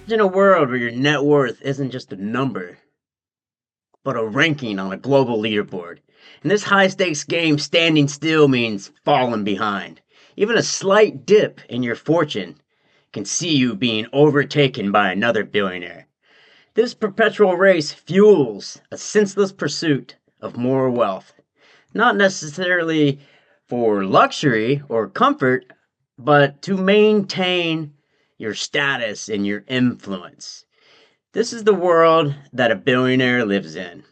Imagine a world where your net worth isn't just a number, but a ranking on a global leaderboard. In this high stakes game, standing still means falling behind. Even a slight dip in your fortune can see you being overtaken by another billionaire. This perpetual race fuels a senseless pursuit of more wealth, not necessarily for luxury or comfort, but to maintain your status and your influence. This is the world that a billionaire lives in.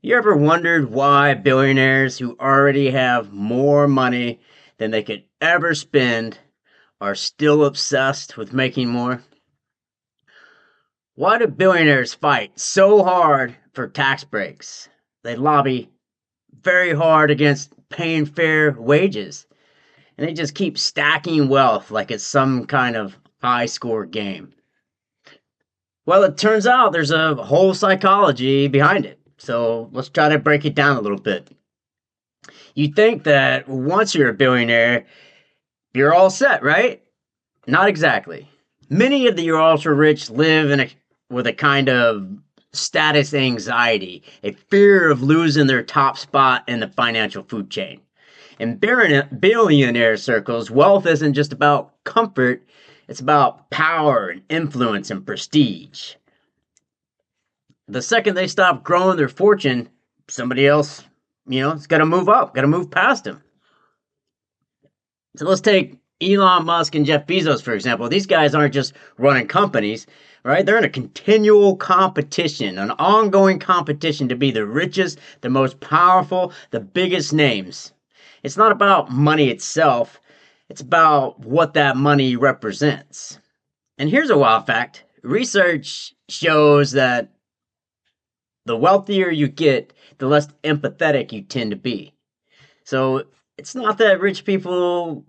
You ever wondered why billionaires who already have more money than they could ever spend are still obsessed with making more? Why do billionaires fight so hard for tax breaks? They lobby very hard against paying fair wages, and they just keep stacking wealth like it's some kind of high score game. Well, it turns out there's a whole psychology behind it. So let's try to break it down a little bit. You think that once you're a billionaire, you're all set, right? Not exactly. Many of the ultra rich live with a kind of status anxiety, a fear of losing their top spot in the financial food chain. In billionaire circles, wealth isn't just about comfort, it's about power and influence and prestige. The second they stop growing their fortune, somebody else, has got to move up, got to move past them. So let's take Elon Musk and Jeff Bezos, for example. These guys aren't just running companies, right? They're in a continual competition, an ongoing competition to be the richest, the most powerful, the biggest names. It's not about money itself, it's about what that money represents. And here's a wild fact. Research shows that the wealthier you get, the less empathetic you tend to be. So it's not that rich people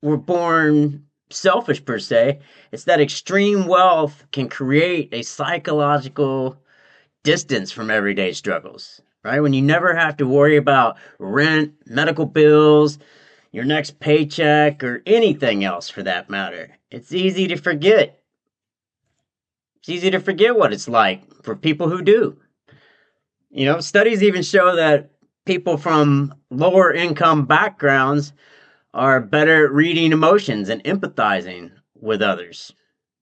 were born selfish per se. It's that extreme wealth can create a psychological distance from everyday struggles, right? When you never have to worry about rent, medical bills, your next paycheck, or anything else for that matter. It's easy to forget. It's easy to forget what it's like for people who do. Studies even show that people from lower income backgrounds are better at reading emotions and empathizing with others,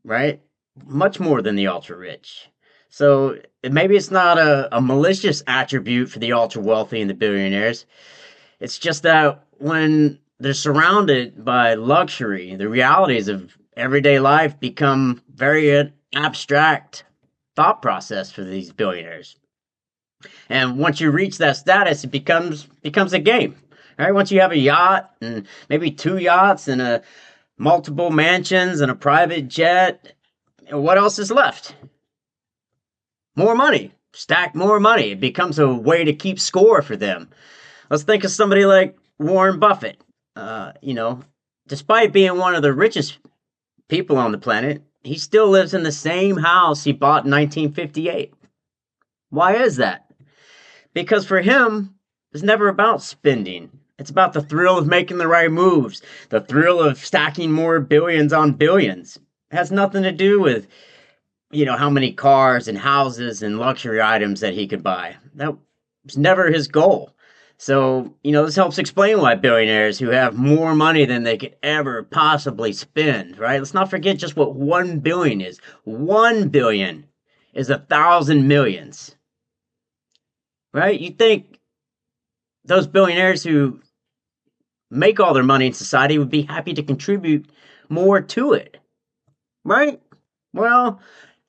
right? Much more than the ultra rich. So maybe it's not a malicious attribute for the ultra wealthy and the billionaires. It's just that when they're surrounded by luxury, the realities of everyday life become very abstract thought process for these billionaires. And once you reach that status, it becomes a game. Right? Once you have a yacht and maybe two yachts and multiple mansions and a private jet, what else is left? More money. Stack more money. It becomes a way to keep score for them. Let's think of somebody like Warren Buffett. Despite being one of the richest people on the planet, he still lives in the same house he bought in 1958. Why is that? Because for him, it's never about spending. It's about the thrill of making the right moves, the thrill of stacking more billions on billions. It has nothing to do with, how many cars and houses and luxury items that he could buy. That was never his goal. So, this helps explain why billionaires who have more money than they could ever possibly spend, right? Let's not forget just what 1 billion is. 1 billion is 1,000 millions, right? You think those billionaires who make all their money in society would be happy to contribute more to it, right? Well,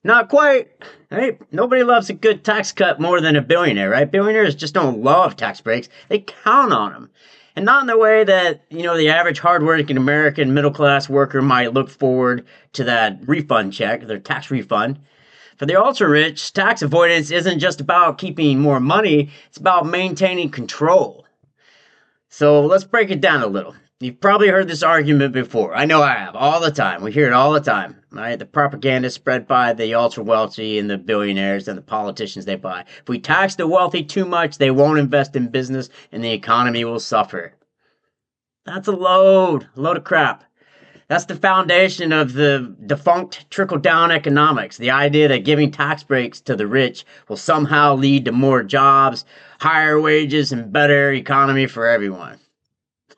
not quite. Right? Nobody loves a good tax cut more than a billionaire, right? Billionaires just don't love tax breaks. They count on them. And not in the way that, the average hardworking American middle class worker might look forward to that refund check, their tax refund. For the ultra rich, tax avoidance isn't just about keeping more money, it's about maintaining control. So let's break it down a little. You've probably heard this argument before. I know I have, all the time. We hear it all the time, right? The propaganda spread by the ultra wealthy and the billionaires and the politicians they buy. If we tax the wealthy too much, they won't invest in business and the economy will suffer. That's a load of crap. That's the foundation of the defunct trickle-down economics, the idea that giving tax breaks to the rich will somehow lead to more jobs, higher wages, and better economy for everyone.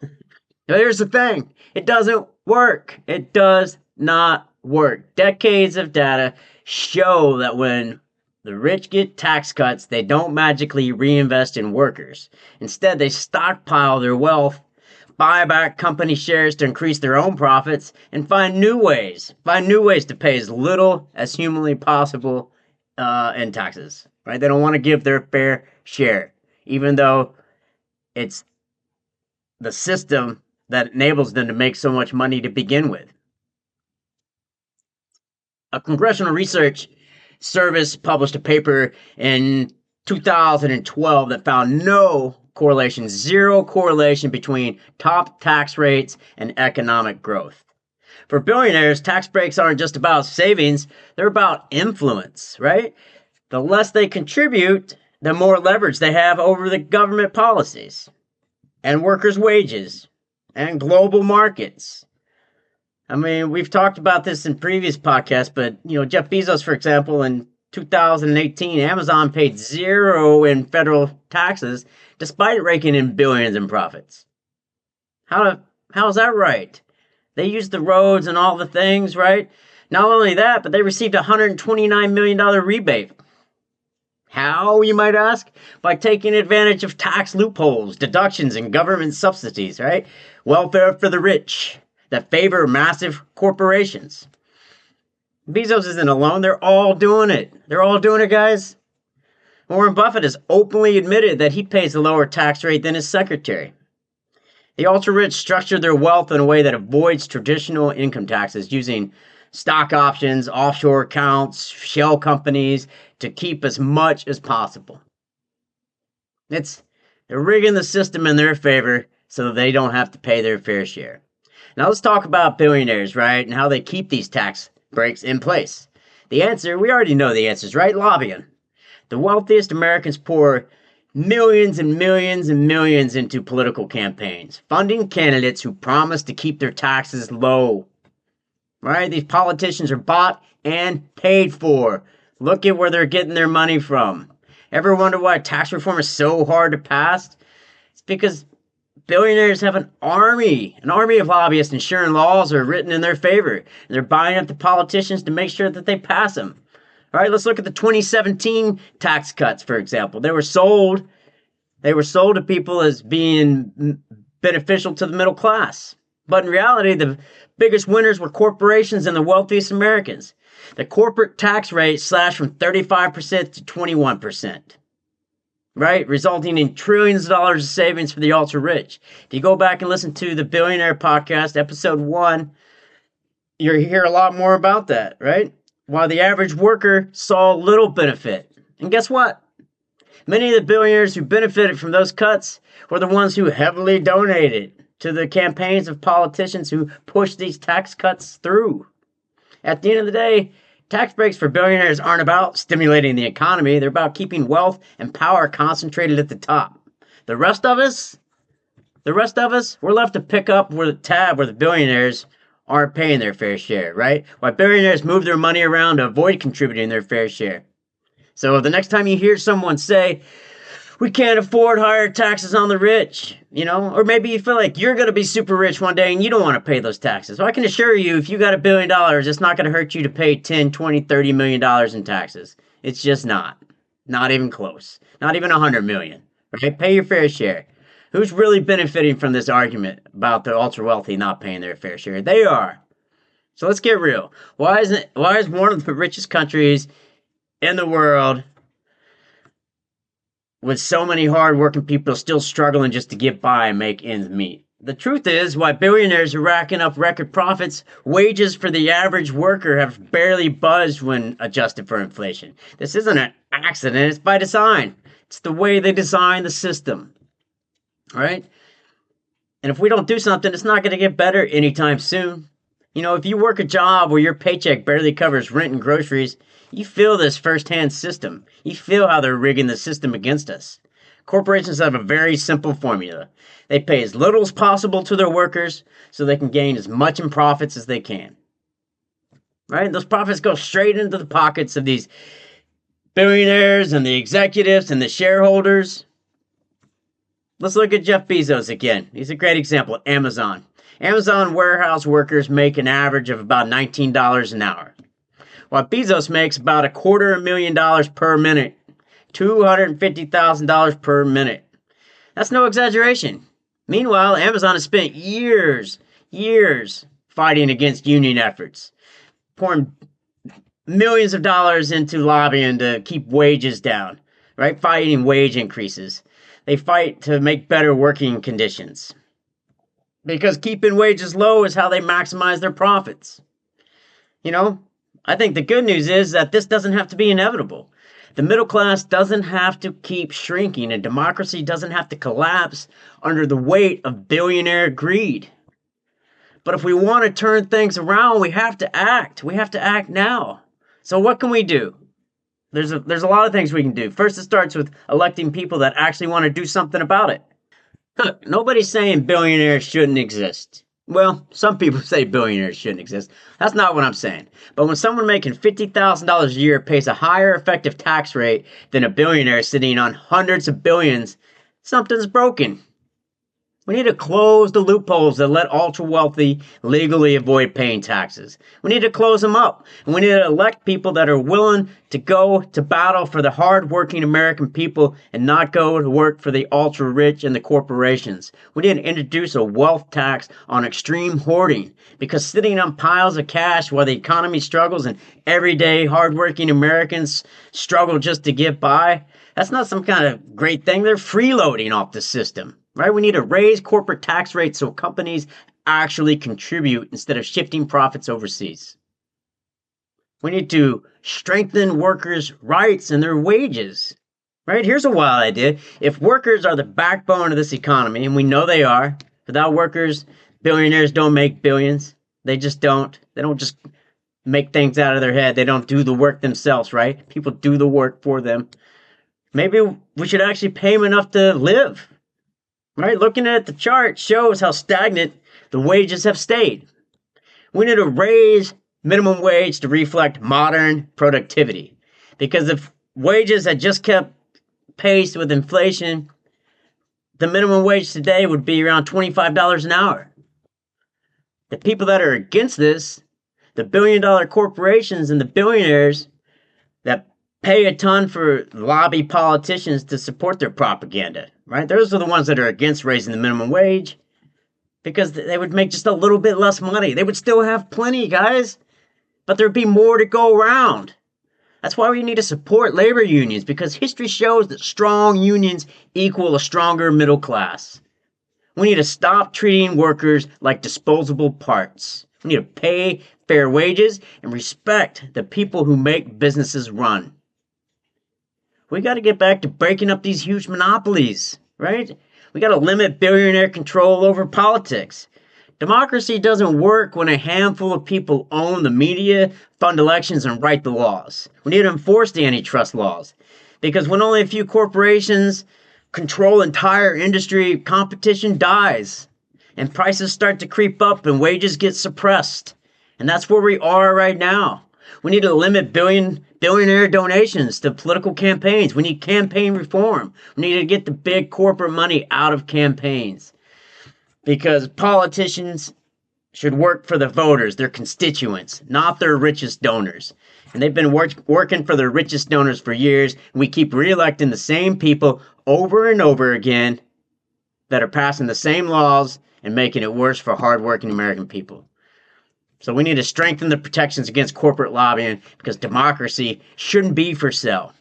Now, here's the thing. It doesn't work. It does not work. Decades of data show that when the rich get tax cuts, they don't magically reinvest in workers. Instead, they stockpile their wealth, buy back company shares to increase their own profits, and find new ways to pay as little as humanly possible in taxes. Right? They don't want to give their fair share, even though it's the system that enables them to make so much money to begin with. A congressional research service published a paper in 2012 that found zero correlation between top tax rates and economic growth. For billionaires, tax breaks aren't just about savings, they're about influence, right? The less they contribute, the more leverage they have over the government policies and workers' wages and global markets. I mean, we've talked about this in previous podcasts, but Jeff Bezos, for example, in 2018, Amazon paid zero in federal taxes despite raking in billions in profits. How is that right? They used the roads and all the things, right? Not only that, but they received a $129 million rebate. How, you might ask? By taking advantage of tax loopholes, deductions, and government subsidies, right? Welfare for the rich that favor massive corporations. Bezos isn't alone. They're all doing it. They're all doing it, guys. Warren Buffett has openly admitted that he pays a lower tax rate than his secretary. The ultra-rich structure their wealth in a way that avoids traditional income taxes using stock options, offshore accounts, shell companies to keep as much as possible. They're rigging the system in their favor so they don't have to pay their fair share. Now let's talk about billionaires, right? And how they keep these tax breaks in place. We already know the answers, right? Lobbying. The wealthiest Americans pour millions and millions and millions into political campaigns, funding candidates who promise to keep their taxes low. Right? These politicians are bought and paid for. Look at where they're getting their money from. Ever wonder why tax reform is so hard to pass? It's because billionaires have an army of lobbyists ensuring laws are written in their favor. And they're buying up the politicians to make sure that they pass them. All right, let's look at the 2017 tax cuts, for example. They were sold to people as being beneficial to the middle class. But in reality, the biggest winners were corporations and the wealthiest Americans. The corporate tax rate slashed from 35% to 21%, right? Resulting in trillions of dollars of savings for the ultra-rich. If you go back and listen to the Billionaire podcast, episode 1, you'll hear a lot more about that, right? While the average worker saw little benefit. And guess what? Many of the billionaires who benefited from those cuts were the ones who heavily donated to the campaigns of politicians who pushed these tax cuts through. At the end of the day, tax breaks for billionaires aren't about stimulating the economy. They're about keeping wealth and power concentrated at the top. The rest of us, we're left to pick up where the tab where the billionaires aren't paying their fair share, right? Why billionaires move their money around to avoid contributing their fair share. So the next time you hear someone say, we can't afford higher taxes on the rich, or maybe you feel like you're going to be super rich one day and you don't want to pay those taxes. Well, I can assure you, if you got $1 billion, it's not going to hurt you to pay 10, 20, $30 million in taxes. It's just not even close, not even 100 million, right? Pay your fair share. Who's really benefiting from this argument about the ultra wealthy not paying their fair share? They are. So let's get real. Why is one of the richest countries in the world with so many hard-working people still struggling just to get by and make ends meet? The truth is, why billionaires are racking up record profits, wages for the average worker have barely budged when adjusted for inflation. This isn't an accident, it's by design. It's the way they design the system, right? And if we don't do something, it's not going to get better anytime soon. If you work a job where your paycheck barely covers rent and groceries, you feel this firsthand system. You feel how they're rigging the system against us. Corporations have a very simple formula. They pay as little as possible to their workers so they can gain as much in profits as they can. Right? Those profits go straight into the pockets of these billionaires and the executives and the shareholders. Let's look at Jeff Bezos again. He's a great example. Amazon. Amazon warehouse workers make an average of about $19 an hour, while Bezos makes about $250,000 per minute, $250,000 per minute. That's no exaggeration. Meanwhile, Amazon has spent years fighting against union efforts, pouring millions of dollars into lobbying to keep wages down, right? Fighting wage increases. They fight to make better working conditions, because keeping wages low is how they maximize their profits. I think the good news is that this doesn't have to be inevitable. The middle class doesn't have to keep shrinking, and democracy doesn't have to collapse under the weight of billionaire greed. But if we want to turn things around, we have to act. We have to act now. So what can we do? There's a lot of things we can do. First, it starts with electing people that actually want to do something about it. Look, nobody's saying billionaires shouldn't exist. Well, some people say billionaires shouldn't exist. That's not what I'm saying. But when someone making $50,000 a year pays a higher effective tax rate than a billionaire sitting on hundreds of billions, something's broken. We need to close the loopholes that let ultra-wealthy legally avoid paying taxes. We need to close them up. And we need to elect people that are willing to go to battle for the hard-working American people and not go to work for the ultra-rich and the corporations. We need to introduce a wealth tax on extreme hoarding, because sitting on piles of cash while the economy struggles and everyday hard-working Americans struggle just to get by, that's not some kind of great thing. They're freeloading off the system. Right? We need to raise corporate tax rates so companies actually contribute instead of shifting profits overseas. We need to strengthen workers' rights and their wages. Right? Here's a wild idea. If workers are the backbone of this economy, and we know they are, without workers, billionaires don't make billions. They just don't. They don't just make things out of their head. They don't do the work themselves, right? People do the work for them. Maybe we should actually pay them enough to live. Right? Looking at the chart shows how stagnant the wages have stayed. We need to raise minimum wage to reflect modern productivity. Because if wages had just kept pace with inflation, the minimum wage today would be around $25 an hour. The people that are against this, the billion-dollar corporations and the billionaires that pay a ton for lobby politicians to support their propaganda, right? Those are the ones that are against raising the minimum wage, because they would make just a little bit less money. They would still have plenty, guys, but there'd be more to go around. That's why we need to support labor unions, because history shows that strong unions equal a stronger middle class. We need to stop treating workers like disposable parts. We need to pay fair wages and respect the people who make businesses run. We got to get back to breaking up these huge monopolies, right? We got to limit billionaire control over politics. Democracy doesn't work when a handful of people own the media, fund elections, and write the laws. We need to enforce the antitrust laws, because when only a few corporations control entire industry, competition dies, and prices start to creep up and wages get suppressed. And that's where we are right now. We need to limit billionaire donations to political campaigns. We need campaign reform. We need to get the big corporate money out of campaigns, because politicians should work for the voters, their constituents, not their richest donors. And they've been working for their richest donors for years. And we keep reelecting the same people over and over again that are passing the same laws and making it worse for hardworking American people. So we need to strengthen the protections against corporate lobbying, because democracy shouldn't be for sale.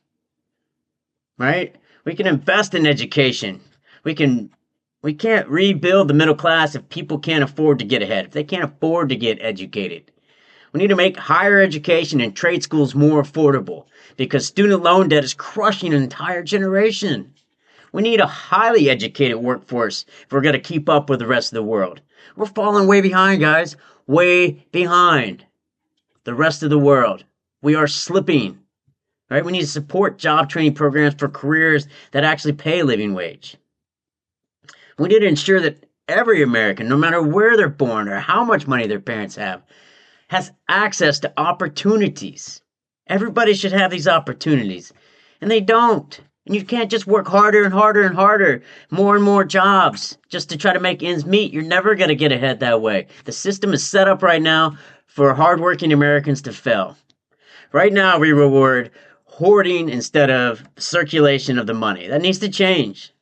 Right? We can invest in education. We can't rebuild the middle class if people can't afford to get ahead, if they can't afford to get educated. We need to make higher education and trade schools more affordable, because student loan debt is crushing an entire generation. We need a highly educated workforce if we're going to keep up with the rest of the world. We're falling way behind, guys. Way behind the rest of the world. We are slipping. right? We need to support job training programs for careers that actually pay a living wage. We need to ensure that every American, no matter where they're born or how much money their parents have, has access to opportunities. Everybody should have these opportunities, and they don't. And you can't just work harder and harder and harder, more and more jobs just to try to make ends meet. You're never going to get ahead that way. The system is set up right now for hardworking Americans to fail. Right now, we reward hoarding instead of circulation of the money. That needs to change.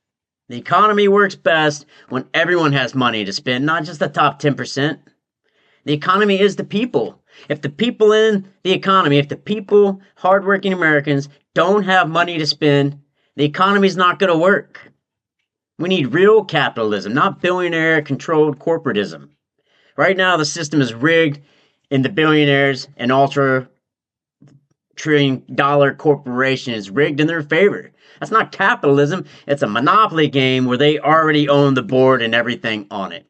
The economy works best when everyone has money to spend, not just the top 10%. The economy is the people. If the people in the economy, if the people, hardworking Americans, don't have money to spend, the economy's not going to work. We need real capitalism, not billionaire-controlled corporatism. Right now, the system is rigged in the billionaires and ultra-trillion-dollar corporation is rigged in their favor. That's not capitalism. It's a monopoly game where they already own the board and everything on it.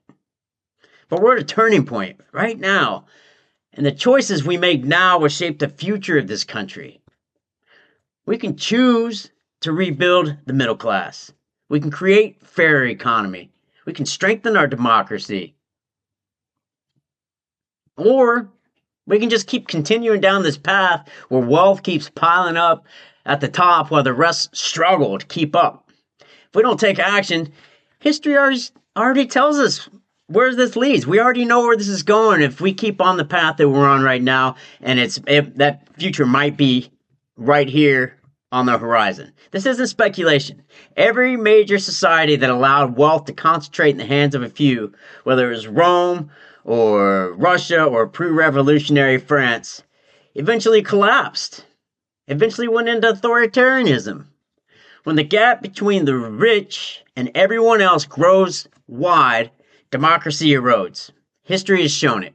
But we're at a turning point right now, and the choices we make now will shape the future of this country. We can choose to rebuild the middle class. We can create fairer economy. We can strengthen our democracy. Or we can just keep continuing down this path where wealth keeps piling up at the top while the rest struggle to keep up. If we don't take action, history already tells us where this leads. We already know where this is going if we keep on the path that we're on right now, and that future might be right here on the horizon. This isn't speculation. Every major society that allowed wealth to concentrate in the hands of a few, whether it was Rome or Russia or pre-revolutionary France, eventually collapsed. Eventually went into authoritarianism. When the gap between the rich and everyone else grows wide, democracy erodes. History has shown it.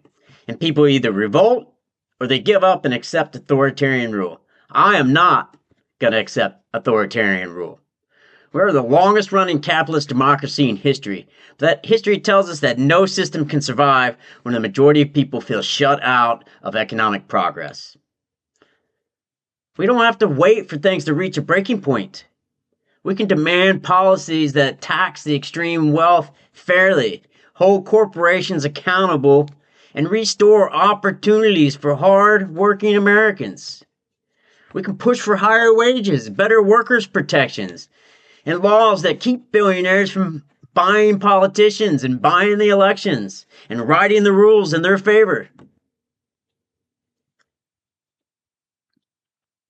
And people either revolt or they give up and accept authoritarian rule. I am not going to accept authoritarian rule. We're the longest running capitalist democracy in history. But history tells us that no system can survive when the majority of people feel shut out of economic progress. We don't have to wait for things to reach a breaking point. We can demand policies that tax the extreme wealth fairly, hold corporations accountable, and restore opportunities for hard-working Americans. We can push for higher wages, better workers' protections, and laws that keep billionaires from buying politicians and buying the elections and writing the rules in their favor.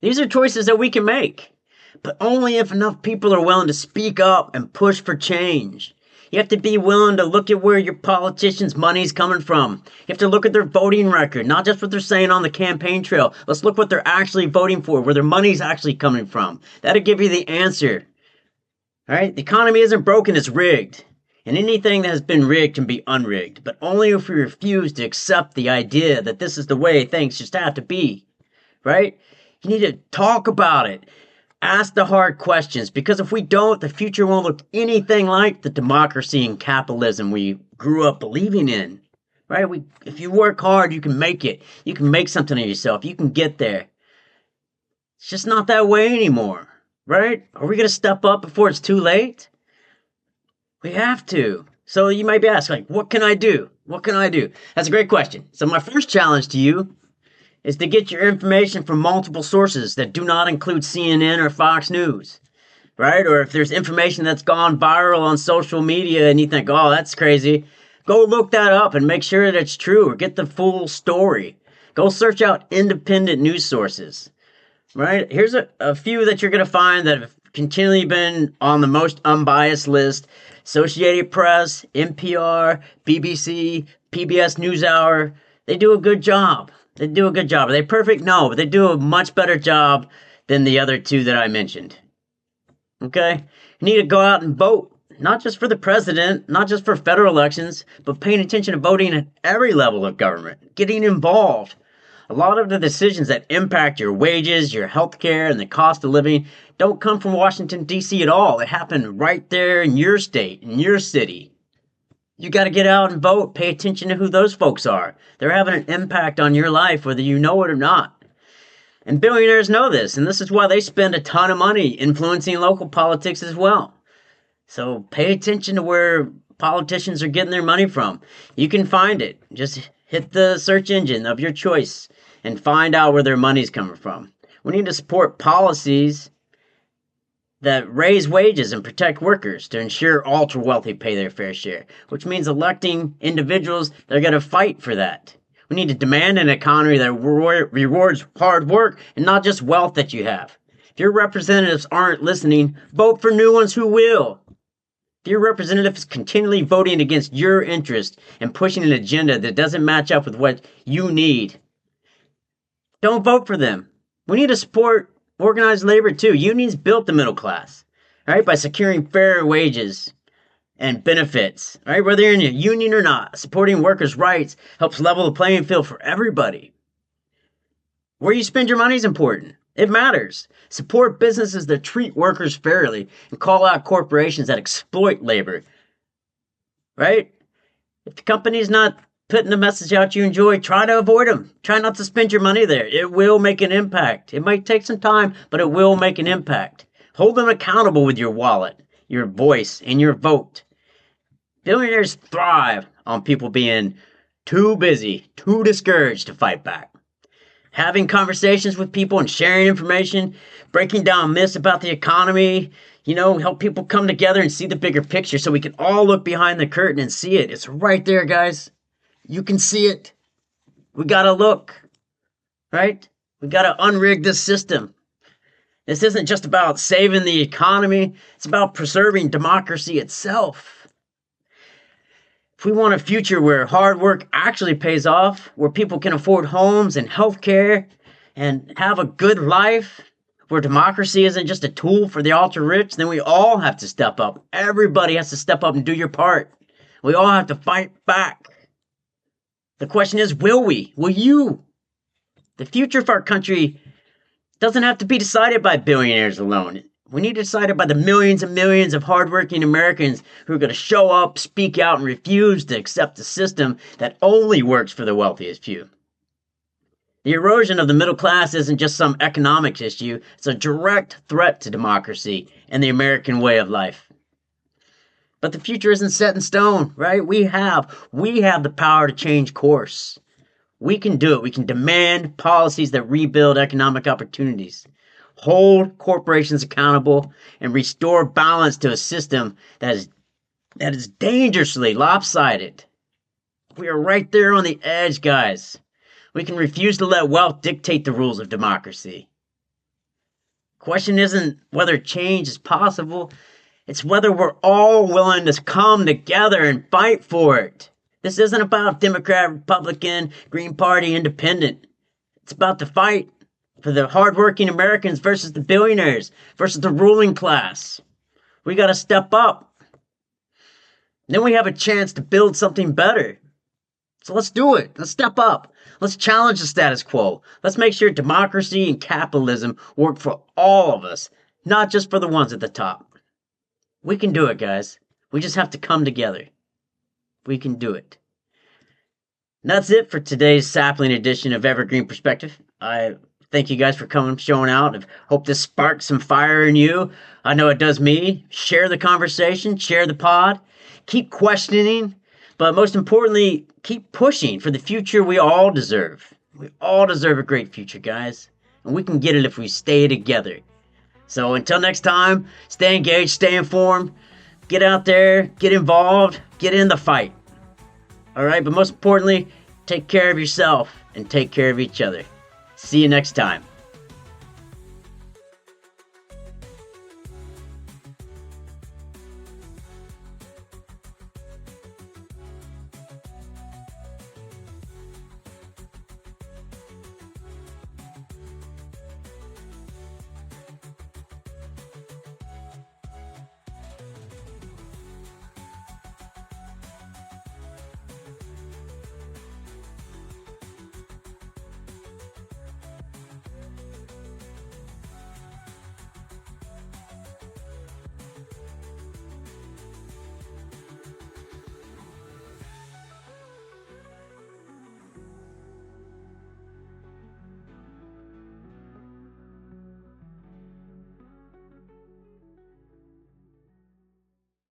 These are choices that we can make, but only if enough people are willing to speak up and push for change. You have to be willing to look at where your politicians' money's coming from. You have to look at their voting record, not just what they're saying on the campaign trail. Let's look what they're actually voting for, where their money's actually coming from. That'll give you the answer. All right? The economy isn't broken, it's rigged. And anything that has been rigged can be unrigged, but only if we refuse to accept the idea that this is the way things just have to be. Right? You need to talk about it. Ask the hard questions, because if we don't, the future won't look anything like the democracy and capitalism we grew up believing in. Right? If you work hard, you can make it. You can make something of yourself. You can get there. It's just not that way anymore. Right? Are we going to step up before it's too late? We have to. So you might be asking, what can I do? What can I do? That's a great question. So my first challenge to you is to get your information from multiple sources that do not include CNN or Fox News, right? Or if there's information that's gone viral on social media and you think, oh, that's crazy, go look that up and make sure that it's true, or get the full story. Go search out independent news sources, right? Here's a few that you're going to find that have continually been on the most unbiased list: Associated Press, NPR, BBC, PBS NewsHour. They do a good job. They do a good job. Are they perfect? No, but they do a much better job than the other two that I mentioned. Okay? You need to go out and vote, not just for the president, not just for federal elections, but paying attention to voting at every level of government, getting involved. A lot of the decisions that impact your wages, your health care, and the cost of living don't come from Washington, D.C. at all. They happen right there in your state, in your city. You got to get out and vote. Pay attention to who those folks are. They're having an impact on your life, whether you know it or not. And billionaires know this, and this is why they spend a ton of money influencing local politics as well. So pay attention to where politicians are getting their money from. You can find it. Just hit the search engine of your choice and find out where their money's coming from. We need to support policies that raise wages and protect workers to ensure ultra wealthy pay their fair share, which means electing individuals that are going to fight for that. We need to demand an economy that rewards hard work and not just wealth that you have. If your representatives aren't listening, vote for new ones who will. If your representative is continually voting against your interest and pushing an agenda that doesn't match up with what you need, don't vote for them. We need to support organized labor too. Unions built the middle class, right? By securing fair wages and benefits, right? Whether you're in a union or not, supporting workers' rights helps level the playing field for everybody. Where you spend your money is important. It matters. Support businesses that treat workers fairly and call out corporations that exploit labor, right? If the company's not putting the message out you enjoy, try to avoid them. Try not to spend your money there. It will make an impact. It might take some time, but it will make an impact. Hold them accountable with your wallet, your voice, and your vote. Billionaires thrive on people being too busy, too discouraged to fight back. Having conversations with people and sharing information, breaking down myths about the economy, help people come together and see the bigger picture so we can all look behind the curtain and see it. It's right there, guys. You can see it. We gotta look, right? We gotta unrig this system. This isn't just about saving the economy. It's about preserving democracy itself. If we want a future where hard work actually pays off, where people can afford homes and health care and have a good life, where democracy isn't just a tool for the ultra-rich, then we all have to step up. Everybody has to step up and do your part. We all have to fight back. The question is, will we? Will you? The future of our country doesn't have to be decided by billionaires alone. We need to decide it by the millions and millions of hardworking Americans who are going to show up, speak out, and refuse to accept a system that only works for the wealthiest few. The erosion of the middle class isn't just some economics issue. It's a direct threat to democracy and the American way of life. But the future isn't set in stone, right? We have the power to change course. We can do it. We can demand policies that rebuild economic opportunities, hold corporations accountable, and restore balance to a system that is dangerously lopsided. We are right there on the edge, guys. We can refuse to let wealth dictate the rules of democracy. The question isn't whether change is possible. It's whether we're all willing to come together and fight for it. This isn't about Democrat, Republican, Green Party, Independent. It's about the fight for the hardworking Americans versus the billionaires, versus the ruling class. We got to step up. Then we have a chance to build something better. So let's do it. Let's step up. Let's challenge the status quo. Let's make sure democracy and capitalism work for all of us, not just for the ones at the top. We can do it, guys. We just have to come together. We can do it. And that's it for today's Sapling edition of Evergreen Perspective. I thank you guys for coming, showing out. I hope this sparks some fire in you. I know it does me. Share the conversation. Share the pod. Keep questioning. But most importantly, keep pushing for the future we all deserve. We all deserve a great future, guys. And we can get it if we stay together. So until next time, stay engaged, stay informed, get out there, get involved, get in the fight. All right, but most importantly, take care of yourself and take care of each other. See you next time.